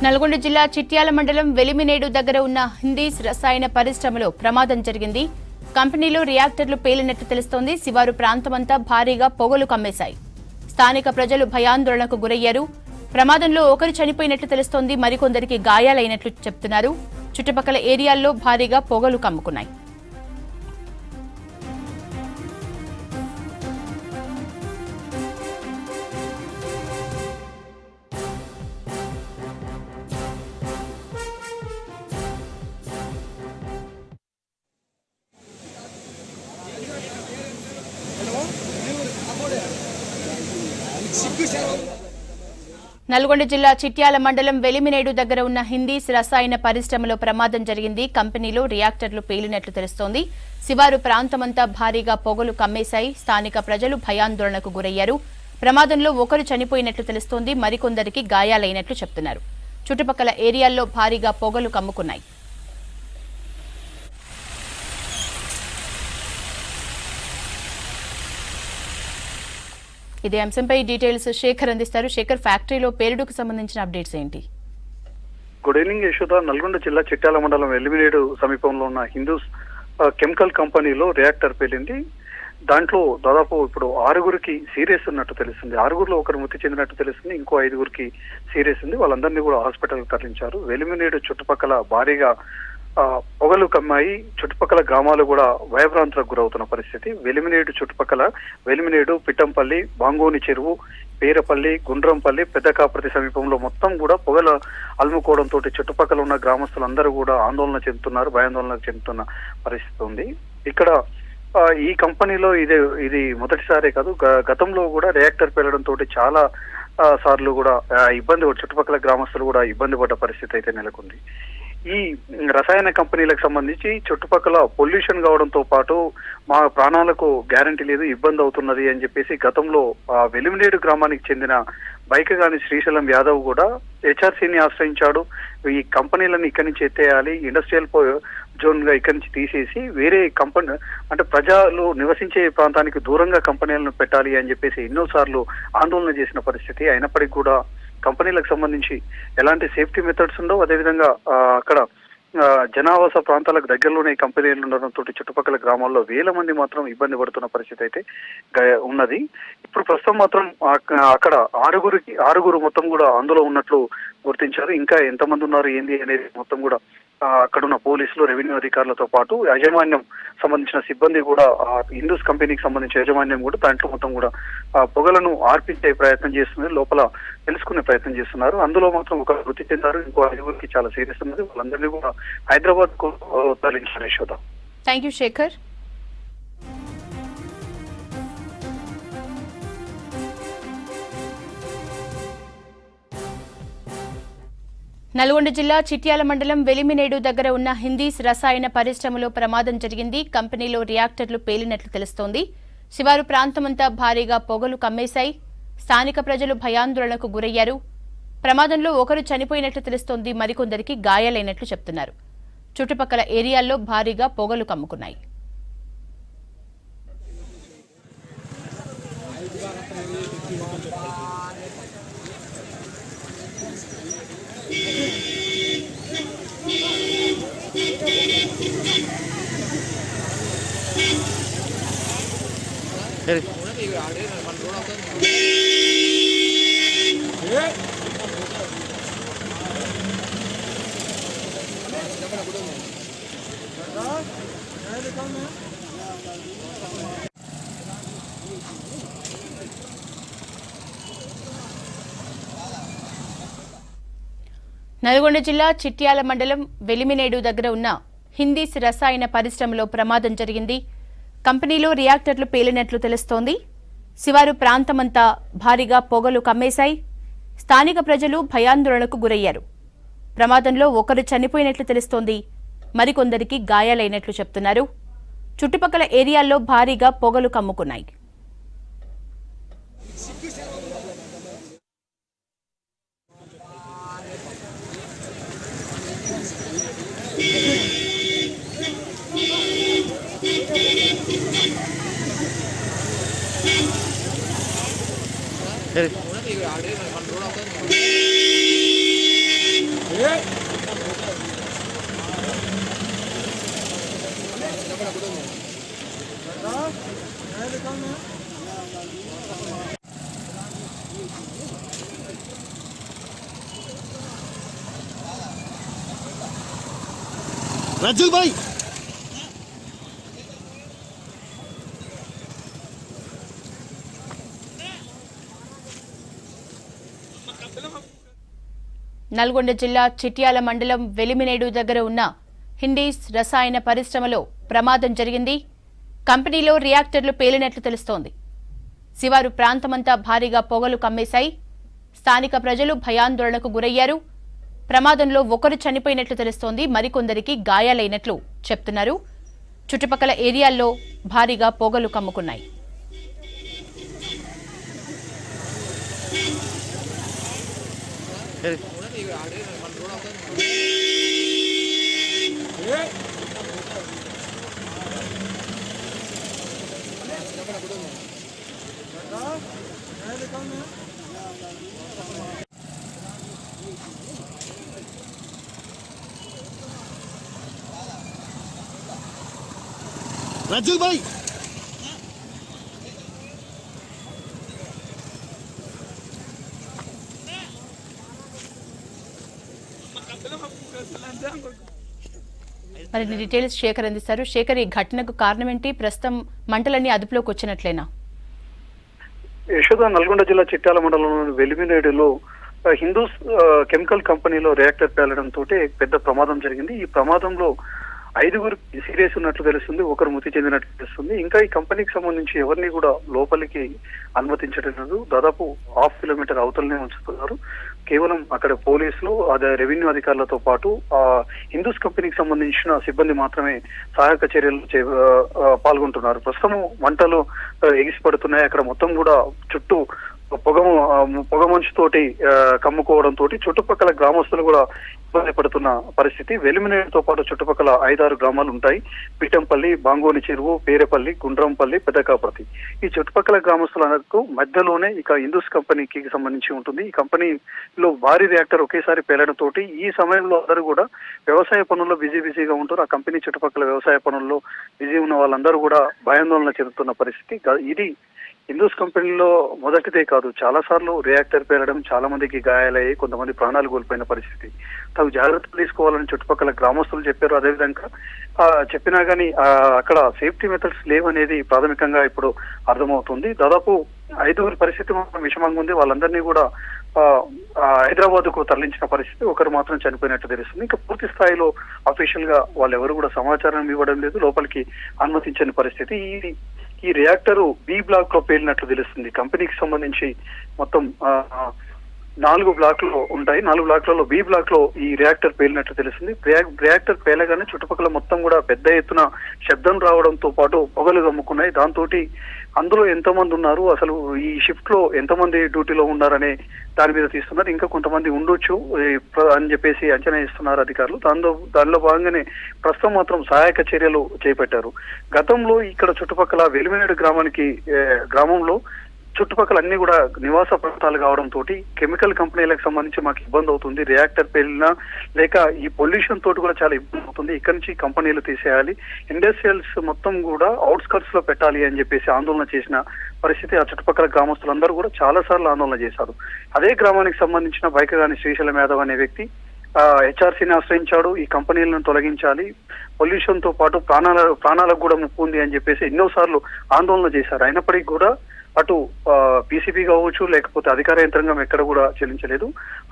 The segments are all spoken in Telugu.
నల్గొండ జిల్లా చిట్యాల మండలం వెలిమినేడు దగ్గర ఉన్న హిందీస్ రసాయన పరిశ్రమలో ప్రమాదం జరిగింది. కంపెనీలో రియాక్టర్లు పేలినట్లు తెలుస్తోంది. శివారు ప్రాంతమంతా భారీగా పొగలు కమ్మేశాయి. స్థానిక ప్రజలు భయాందోళనకు గురయ్యారు. ప్రమాదంలో ఒకరు చనిపోయినట్లు తెలుస్తోంది. మరికొందరికి గాయాలైనట్లు చెప్తున్నారు. చుట్టుపక్కల ఏరియాల్లో భారీగా పొగలు కమ్ముకున్నాయి. నల్గొండ జిల్లా చిట్యాల మండలం వెలిమినేడు దగ్గర ఉన్న హిందీస్ రసాయన పరిశ్రమలో ప్రమాదం జరిగింది. కంపెనీలో రియాక్టర్లు పేలినట్లు తెలుస్తోంది. శివారు ప్రాంతమంతా భారీగా పొగలు కమ్మేశాయి. స్థానిక ప్రజలు భయాందోళనకు గురయ్యారు. ప్రమాదంలో ఒకరు చనిపోయినట్లు తెలుస్తోంది. మరికొందరికి గాయాలైనట్లు చెప్తున్నారు. చుట్టుపక్కల ఏరియాల్లో భారీగా పొగలు కమ్ముకున్నాయి. ఇదే అంశంపై డీటెయిల్స్ శేఖర్ అందిస్తారు. శేఖర్, ఫ్యాక్టరీలో పేలుడుకు సంబంధించిన అప్డేట్స్ ఏంటి? Good evening Yashoda. నల్గొండ జిల్లా చిట్యాల మండలం వెలిమినేడు సమీపంలో ఉన్న హిందూస్ కెమికల్ కంపెనీలో రియాక్టర్ పేలింది. దాంట్లో దాదాపు ఇప్పుడు 6గురికి సీరియస్ ఉన్నట్టు తెలుస్తుంది. 6గురిలో ఒకరు మృతి చెందినట్టు తెలుస్తుంది. ఇంకో 5గురికి సీరియస్ ఉంది. వాళ్ళందరినీ కూడా హాస్పిటల్ తరలించారు. వెలిమినేడు చుట్టుపక్కల భారీగా పొగలు కమ్మాయి. చుట్టుపక్కల గ్రామాలు కూడా భయభ్రాంతులకు గురవుతున్న పరిస్థితి. వెలిమినేడు, పిట్టంపల్లి, బాంగోని చెరువు, పేరపల్లి, గుండ్రంపల్లి, పెద్దకాపర్తి సమీపంలో మొత్తం కూడా పొగల అలుముకోవడంతో చుట్టుపక్కల ఉన్న గ్రామస్తులందరూ కూడా ఆందోళన చెందుతున్నారు, భయాందోళనకు చెందుతున్న పరిస్థితి ఉంది. ఇక్కడ ఈ కంపెనీలో ఇది మొదటిసారే కాదు, గతంలో కూడా రియాక్టర్ పేలడంతో చాలా సార్లు కూడా చుట్టుపక్కల గ్రామస్తులు కూడా ఇబ్బంది పడ్డ పరిస్థితి అయితే నెలకొంది. ఈ రసాయన కంపెనీలకు సంబంధించి చుట్టుపక్కల పొల్యూషన్ కావడంతో పాటు మా ప్రాణాలకు గ్యారంటీ లేదు, ఇబ్బంది అవుతున్నది అని చెప్పేసి గతంలో వెలిమినేడు గ్రామానికి చెందిన బైకగాని శ్రీశైలం యాదవ్ కూడా హెచ్ఆర్సీని ఆశ్రయించాడు. ఈ కంపెనీలను ఇక్కడి నుంచి ఎత్తేయాలి, ఇండస్ట్రియల్ జోన్ గా ఇక్కడి నుంచి తీసేసి వేరే కంపెనీ అంటే ప్రజలు నివసించే ప్రాంతానికి దూరంగా కంపెనీలను పెట్టాలి అని చెప్పేసి ఎన్నోసార్లు ఆందోళన చేసిన పరిస్థితి. అయినప్పటికీ కూడా కంపెనీలకు సంబంధించి ఎలాంటి సేఫ్టీ మెథడ్స్ ఉండవు. అదేవిధంగా అక్కడ జనావాస ప్రాంతాలకు దగ్గరలోనే కంపెనీలు ఉండడంతో చుట్టుపక్కల గ్రామాల్లో వేల మంది మాత్రం ఇబ్బంది పడుతున్న పరిస్థితి అయితే ఉన్నది. ఇప్పుడు ప్రస్తుతం మాత్రం అక్కడ 6గురు మొత్తం కూడా అందులో ఉన్నట్లు గుర్తించారు. ఇంకా ఎంతమంది ఉన్నారు ఏంది అనేది మొత్తం కూడా అక్కడున్న పోలీసులు, రెవెన్యూ అధికారులతో పాటు యాజమాన్యం సంబంధించిన సిబ్బంది కూడా హిందూస్ కంపెనీకి సంబంధించిన యాజమాన్యం కూడా దాంట్లో మొత్తం కూడా పొగలను ఆర్పించే ప్రయత్నం చేస్తున్నారు, లోపల తెలుసుకునే ప్రయత్నం చేస్తున్నారు. అందులో మాత్రం ఒక మృతి చెందారు, ఇంకో 5గురికి చాలా సీరియస్ ఉన్నది. వాళ్ళందరినీ కూడా హైదరాబాద్ కు తరలించారు. Yashoda, thank you Shekhar. నల్గొండ జిల్లా చిట్యాల మండలం వెలిమినేడు దగ్గర ఉన్న హిందీస్ రసాయన పరిశ్రమలో ప్రమాదం జరిగింది. కంపెనీలో రియాక్టర్లు పేలినట్లు తెలుస్తోంది. శివారు ప్రాంతమంతా భారీగా పొగలు కమ్మేశాయి. స్థానిక ప్రజలు భయాందోళనకు గురయ్యారు. ప్రమాదంలో ఒకరు చనిపోయినట్లు తెలుస్తోంది. మరికొందరికి గాయాలైనట్లు చెప్తున్నారు. చుట్టుపక్కల ఏరియాల్లో భారీగా పొగలు కమ్ముకున్నాయి. నల్గొండ జిల్లా చిట్యాల మండలం వెలిమినేడు దగ్గర ఉన్న హిందీస్ రసాయన పరిశ్రమలో ప్రమాదం జరిగింది. కంపెనీలో రియాక్టర్లు పేలినట్లు తెలుస్తోంది. శివారు ప్రాంతమంతా భారీగా పొగలు కమ్మేశాయి. స్థానిక ప్రజలు భయాందోళనకు గురయ్యారు. ప్రమాదంలో ఒకరు చనిపోయినట్లు తెలుస్తోంది. మరికొందరికి గాయాలైనట్లు చెప్తున్నారు. చుట్టుపక్కల ఏరియాల్లో భారీగా పొగలు కమ్ముకున్నాయి. Hey. राजू भाई నల్గొండ జిల్లా చిట్యాల మండలం వెలిమినేడు దగ్గర ఉన్న హిందీస్ రసాయన పరిశ్రమలో ప్రమాదం జరిగింది. కంపెనీలో రియాక్టర్లు పేలినట్లు తెలుస్తోంది. శివారు ప్రాంతమంతా భారీగా పొగలు కమ్మేశాయి. స్థానిక ప్రజలు భయాందోళనకు గురయ్యారు. ప్రమాదంలో ఒకరు చనిపోయినట్లు తెలుస్తోంది. మరికొందరికి గాయాలైనట్లు చెప్తున్నారు. చుట్టుపక్కల ఏరియాల్లో భారీగా పొగలు కమ్ముకున్నాయి. राजू भाई మరిన్ని డీటెయిల్స్ శేఖర్ అందిస్తారు. శేఖర్, ఈ ఘటనకు కారణం ఏంటి? ప్రస్తుతం మంటలన్నీ అదుపులోకి వచ్చినట్లేనా? యశోద నల్గొండ జిల్లా చిట్యాల మండలంలోని వెలిమినేడులో హిందూస్ కెమికల్ కంపెనీలో రియాక్టర్ పేలడం తోటి పెద్ద ప్రమాదం జరిగింది. ఈ ప్రమాదంలో 5గురు సీరియస్ ఉన్నట్లు తెలుస్తుంది, ఒకరు మృతి చెందినట్లు తెలుస్తుంది. ఇంకా ఈ కంపెనీకి సంబంధించి ఎవరిని కూడా లోపలికి అనుమతించడం లేదు. దాదాపు 1/2 కిలోమీటర్ అవతలనే ఉంచుతున్నారు. కేవలం అక్కడ పోలీసులు, అదే రెవెన్యూ అధికారులతో పాటు హిందూస్ కంపెనీకి సంబంధించిన సిబ్బంది మాత్రమే సహాయక చర్యలు పాల్గొంటున్నారు. ప్రస్తుతం మంటలు ఎగిసిపడుతున్నాయి. అక్కడ మొత్తం కూడా చుట్టూ పొగ మంచుతోటి కమ్ముకోవడం తోటి చుట్టుపక్కల గ్రామస్తులు కూడా ఇబ్బంది పడుతున్న పరిస్థితి. వెలిమినేడుతో పాటు చుట్టుపక్కల 5-6 గ్రామాలు ఉంటాయి. పిట్టంపల్లి, బాంగోని చెరువు, పేరేపల్లి, గుండ్రంపల్లి, పెద్దకాపర్తి. ఈ చుట్టుపక్కల గ్రామస్తులకు మధ్యలోనే ఇక హిందూస్ కంపెనీకి సంబంధించి ఉంటుంది. ఈ కంపెనీలో భారీ రియాక్టర్ ఒకేసారి పేలడం తోటి ఈ సమయంలో అందరూ కూడా వ్యవసాయ పనుల్లో బిజీగా ఉంటారు. ఆ కంపెనీ చుట్టుపక్కల వ్యవసాయ పనుల్లో బిజీ ఉన్న వాళ్ళందరూ కూడా భయాందోళన చెందుతున్న పరిస్థితి. ఇది హిందూస్ కంపెనీలో మొదటిదే కాదు, చాలా సార్లు రియాక్టర్ పేరడం, చాలా మందికి గాయాలయ్యి కొంతమంది ప్రాణాలు కోల్పోయిన పరిస్థితి. తగు జాగ్రత్తలు తీసుకోవాలని చుట్టుపక్కల గ్రామస్తులు చెప్పారు. అదేవిధంగా చెప్పినా గానీ అక్కడ సేఫ్టీ మెథడ్స్ లేవనేది ప్రాథమికంగా ఇప్పుడు అర్థమవుతుంది. దాదాపు 5గురి పరిస్థితి మాత్రం విషమంగా ఉంది. వాళ్ళందరినీ కూడా హైదరాబాద్ కు తరలించిన పరిస్థితి. ఒకరు మాత్రం చనిపోయినట్టు తెలుస్తుంది. ఇంకా పూర్తి స్థాయిలో అఫీషియల్ గా వాళ్ళు ఎవరు కూడా సమాచారం ఇవ్వడం లేదు, లోపలికి అనుమతించని పరిస్థితి. ఈ రియాక్టర్ బి బ్లాక్ లో పేలినట్లు తెలుస్తుంది. కంపెనీకి సంబంధించి మొత్తం 4 బ్లాక్లు ఉంటాయి. 4 బ్లాక్లలో బి బ్లాక్ లో ఈ రియాక్టర్ పేలినట్లు తెలుస్తుంది. రియాక్టర్ పేలగానే చుట్టుపక్కల మొత్తం కూడా పెద్ద ఎత్తున శబ్దం రావడంతో పాటు పొగలు గమ్ముకున్నాయి. దాంతో అందులో ఎంతమంది ఉన్నారు, అసలు ఈ షిఫ్ట్ లో ఎంతమంది డ్యూటీలో ఉన్నారనే దాని మీద తీస్తున్నారు. ఇంకా కొంతమంది ఉండొచ్చు అని చెప్పేసి అంచనా ఇస్తున్నారు అధికారులు. దానిలో భాగంగానే ప్రస్తుతం మాత్రం సహాయక చర్యలు చేపట్టారు. గతంలో ఇక్కడ చుట్టుపక్కల వెలిమినేడు గ్రామంలో చుట్టుపక్కల అన్ని కూడా నివాస ప్రాంతాలు కావడం తోటి కెమికల్ కంపెనీలకు సంబంధించి మాకు ఇబ్బంది అవుతుంది. రియాక్టర్ పేలినా లేక ఈ పొల్యూషన్ తోటి కూడా చాలా ఇబ్బంది అవుతుంది. ఇక్కడ నుంచి కంపెనీలు తీసేయాలి, ఇండస్ట్రియల్స్ మొత్తం కూడా అవుట్స్కర్ట్స్ లో పెట్టాలి అని చెప్పేసి ఆందోళన చేసిన పరిస్థితి. ఆ చుట్టుపక్కల గ్రామస్తులందరూ కూడా చాలా సార్లు ఆందోళన చేశారు. అదే గ్రామానికి సంబంధించిన బైకగాని శ్రీశైలం యాదవ్ అనే వ్యక్తి హెచ్ఆర్సీని ఆశ్రయించాడు. ఈ కంపెనీలను తొలగించాలి, పొల్యూషన్ తో పాటు ప్రాణాలకు కూడా ముప్పు ఉంది అని చెప్పేసి ఎన్నోసార్లు ఆందోళన చేశారు. అయినప్పటికీ కూడా అటు పీసీబీ కావచ్చు, లేకపోతే అధికార యంత్రాంగం ఎక్కడ కూడా చెల్లించలేదు.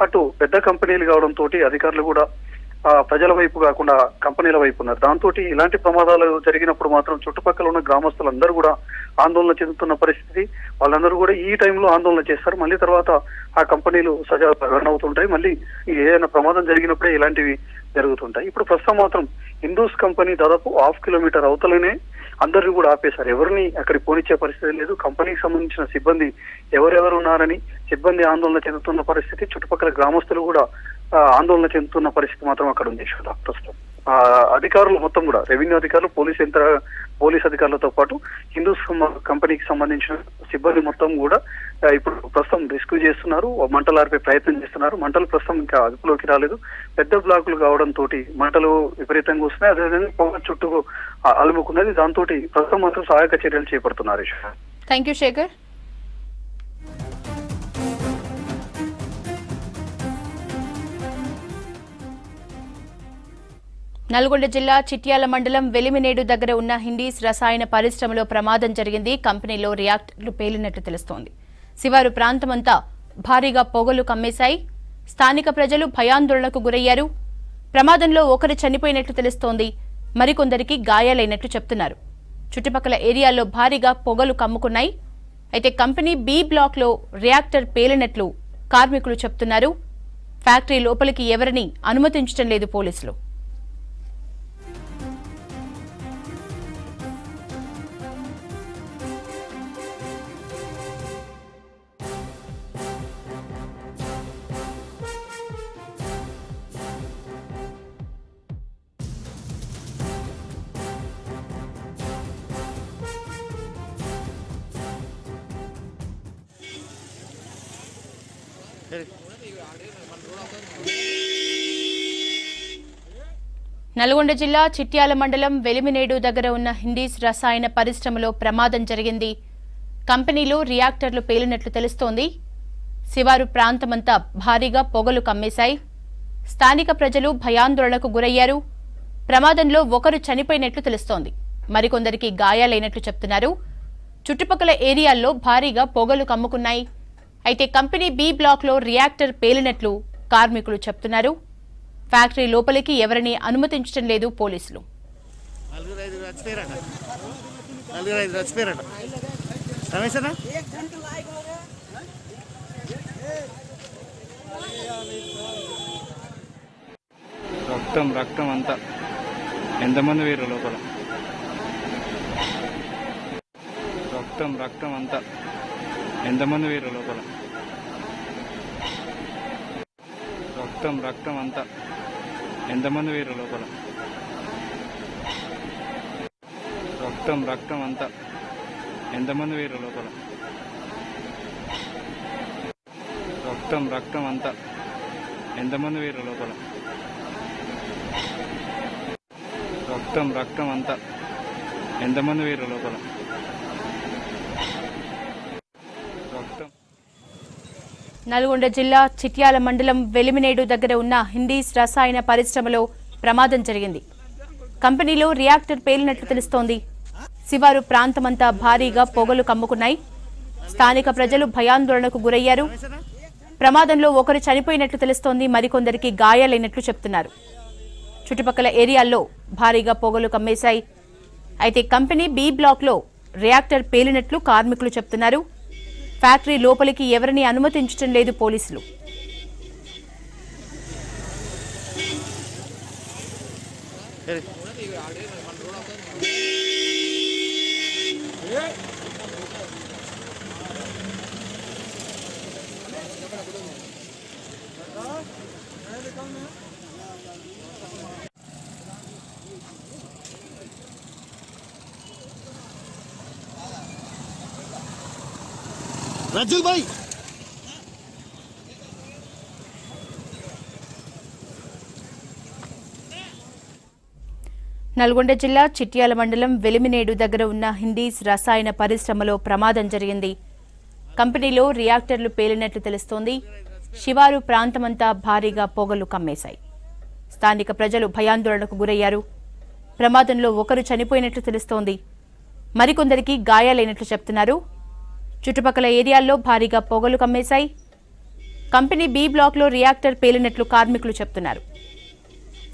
అటు పెద్ద కంపెనీలు కావడం తోటి అధికారులు కూడా ప్రజల వైపు కాకుండా కంపెనీల వైపు ఉన్నారు. దాంతో ఇలాంటి ప్రమాదాలు జరిగినప్పుడు మాత్రం చుట్టుపక్కల ఉన్న గ్రామస్తులందరూ కూడా ఆందోళన చెందుతున్న పరిస్థితి. వాళ్ళందరూ కూడా ఈ టైంలో ఆందోళన చేస్తారు. మళ్ళీ తర్వాత ఆ కంపెనీలు సజావుగా రన్ అవుతుంటాయి. మళ్ళీ ఏదైనా ప్రమాదం జరిగినప్పుడే ఇలాంటివి జరుగుతుంటాయి. ఇప్పుడు ప్రస్తుతం మాత్రం హిందూస్ కంపెనీ దాదాపు 1/2 కిలోమీటర్ అవతలనే అందరినీ కూడా ఆపేశారు. ఎవరిని అక్కడికి పోనిచ్చే పరిస్థితి లేదు. కంపెనీకి సంబంధించిన సిబ్బంది ఎవరెవరు ఉన్నారని సిబ్బంది ఆందోళన చెందుతున్న పరిస్థితి. చుట్టుపక్కల గ్రామస్తులు కూడా ఆందోళన చెందుతున్న పరిస్థితి మాత్రం అక్కడ ఉంది ప్రస్తుతం. అధికారులు మొత్తం కూడా రెవెన్యూ అధికారులు, పోలీస్ అధికారులతో పాటు కంపెనీకి సంబంధించిన సిబ్బంది మొత్తం కూడా ఇప్పుడు ప్రస్తుతం రెస్క్యూ చేస్తున్నారు. మంటలు ఆర్పే ప్రయత్నం చేస్తున్నారు. మంటలు ప్రస్తుతం ఇంకా అదుపులోకి రాలేదు. పెద్ద బ్లాకులు కావడంతో మంటలు విపరీతంగా వస్తున్నాయి. అదేవిధంగా పొగ చుట్టూ అలుముకున్నది. దాంతో ప్రస్తుతం మాత్రం సహాయక చర్యలు చేపడుతున్నారు. Thank you Shekhar. నల్గొండ జిల్లా చిట్యాల మండలం వెలిమినేడు దగ్గర ఉన్న హిందీస్ రసాయన పరిశ్రమలో ప్రమాదం జరిగింది. కంపెనీలో రియాక్టర్లు పేలినట్లు తెలుస్తోంది. శివారు ప్రాంతమంతా భారీగా పొగలు కమ్మేశాయి. స్థానిక ప్రజలు భయాందోళనకు గురయ్యారు. ప్రమాదంలో ఒకరు చనిపోయినట్లు తెలుస్తోంది. మరికొందరికి గాయాలైనట్లు చెప్తున్నారు. చుట్టుపక్కల ఏరియాల్లో భారీగా పొగలు కమ్ముకున్నాయి. అయితే కంపెనీ బి బ్లాక్లో రియాక్టర్ పేలినట్లు కార్మికులు చెప్తున్నారు. ఫ్యాక్టరీ లోపలికి ఎవరిని అనుమతించడం లేదు పోలీసులు. నల్గొండ జిల్లా చిట్యాల మండలం వెలిమినేడు దగ్గర ఉన్న హిందీస్ రసాయన పరిశ్రమలో ప్రమాదం జరిగింది. కంపెనీలో రియాక్టర్లు పేలినట్లు తెలుస్తోంది. శివారు ప్రాంతమంతా భారీగా పొగలు కమ్మేశాయి. స్థానిక ప్రజలు భయాందోళనకు గురయ్యారు. ప్రమాదంలో ఒకరు చనిపోయినట్లు తెలుస్తోంది. మరికొందరికి గాయాలైనట్లు చెప్తున్నారు. చుట్టుపక్కల ఏరియాల్లో భారీగా పొగలు కమ్ముకున్నాయి. అయితే కంపెనీ బి బ్లాక్లో రియాక్టర్ పేలినట్లు కార్మికులు చెప్తున్నారు. ఫ్యాక్టరీ లోపలికి ఎవరిని అనుమతించడం లేదు పోలీసులు. రక్తం అంతా ఎంతమంది వీరు లోపల? రక్తం అంతా ఎంతమంది వీరు లోపల? రక్తం అంతా ఎంతమంది వీరు లోపల? రక్తం అంతా ఎంతమంది వీరు లోపల? రక్తం అంతా ఎంతమంది వీరు లోపల? రక్తం అంతా ఎంతమంది వీరు లోపల? నల్గొండ జిల్లా చిట్యాల మండలం వెలిమినేడు దగ్గర ఉన్న హిందీస్ రసాయన పరిశ్రమలో ప్రమాదం జరిగింది. కంపెనీలో రియాక్టర్ పేలినట్లు తెలుస్తోంది. శివారు ప్రాంతమంతా భారీగా పొగలు కమ్ముకున్నాయి. స్థానిక ప్రజలు భయాందోళనకు గురయ్యారు. ప్రమాదంలో ఒకరు చనిపోయినట్లు తెలుస్తోంది. మరికొందరికి గాయాలైనట్లు చెప్తున్నారు. చుట్టుపక్కల ఏరియాల్లో భారీగా పొగలు కమ్మేశాయి. అయితే కంపెనీ బి బ్లాక్లో రియాక్టర్ పేలినట్లు కార్మికులు చెప్తున్నారు. ఫ్యాక్టరీ లోపలికి ఎవరిని అనుమతించడం లేదు పోలీసులు. रज्जुल भाई నల్గొండ జిల్లా చిట్యాల మండలం వెలిమినేడు దగ్గర ఉన్న హిందీస్ రసాయన పరిశ్రమలో ప్రమాదం జరిగింది. కంపెనీలో రియాక్టర్లు పేలినట్లు తెలుస్తోంది. శివారు ప్రాంతమంతా భారీగా పొగలు కమ్మేశాయి. స్థానిక ప్రజలు భయాందోళనకు గురయ్యారు. ప్రమాదంలో ఒకరు చనిపోయినట్లు తెలుస్తోంది. మరికొందరికి గాయాలైనట్లు చెప్తున్నారు. చుట్టుపక్కల ఏరియాల్లో భారీగా పొగలు కమ్మేశాయి. కంపెనీ బి బ్లాక్లో రియాక్టర్ పేలినట్లు కార్మికులు చెప్తున్నారు.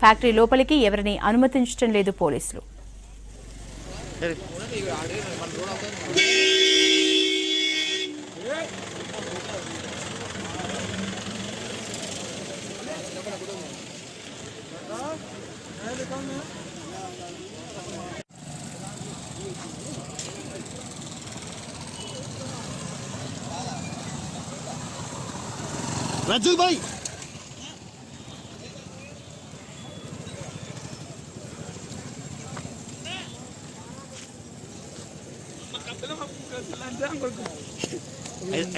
ఫ్యాక్టరీ లోపలికి ఎవరిని అనుమతించడం లేదు పోలీసులు. रज्जुल भाई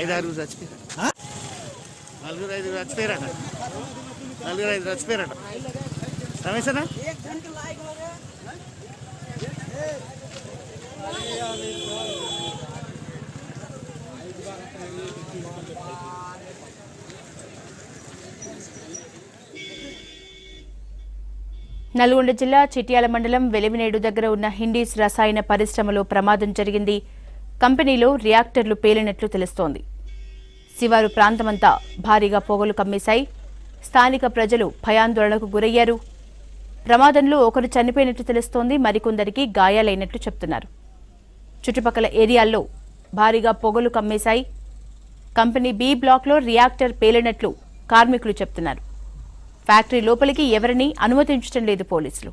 ఐదారు చచ్చిపోయారట, నలుగురు ఐదుగురు చచ్చిపోయారట, నలుగురు ఐదు చచ్చిపోయారట. రమేశనా నల్గొండ జిల్లా చిట్యాల మండలం వెలిమినేడు దగ్గర ఉన్న హిందీస్ రసాయన పరిశ్రమలో ప్రమాదం జరిగింది. కంపెనీలో రియాక్టర్లు పేలినట్లు తెలుస్తోంది. శివారు ప్రాంతమంతా భారీగా పొగలు కమ్మేశాయి. స్థానిక ప్రజలు భయాందోళనకు గురయ్యారు. ప్రమాదంలో ఒకరు చనిపోయినట్లు తెలుస్తోంది, మరికొందరికి గాయాలైనట్లు చెప్తున్నారు. చుట్టుపక్కల ఏరియాల్లో భారీగా పొగలు కమ్మేశాయి. కంపెనీ బి బ్లాక్లో రియాక్టర్ పేలినట్లు కార్మికులు చెప్తున్నారు. ఫ్యాక్టరీ లోపలికి ఎవరిని అనుమతించడం లేదు పోలీసులు.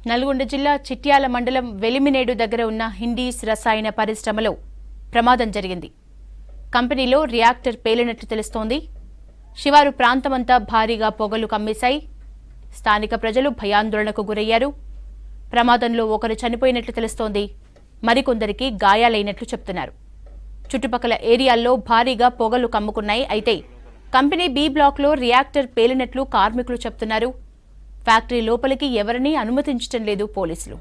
నల్గొండ జిల్లా చిట్యాల మండలం వెలిమినేడు దగ్గర ఉన్న హిందీస్ రసాయన పరిశ్రమలో ప్రమాదం జరిగింది. కంపెనీలో రియాక్టర్ పేలినట్లు తెలుస్తోంది. శివారు ప్రాంతమంతా భారీగా పొగలు కమ్మేశాయి. స్థానిక ప్రజలు భయాందోళనకు గురయ్యారు. ప్రమాదంలో ఒకరు చనిపోయినట్లు తెలుస్తోంది, మరికొందరికి గాయాలైనట్లు చెప్తున్నారు. చుట్టుపక్కల ఏరియాల్లో భారీగా పొగలు కమ్ముకున్నాయి. అయితే కంపెనీ బి బ్లాక్లో రియాక్టర్ పేలినట్లు కార్మికులు చెప్తున్నారు. ఫ్యాక్టరీ లోపలికి ఎవరినీ అనుమతించడం లేదు పోలీసులు.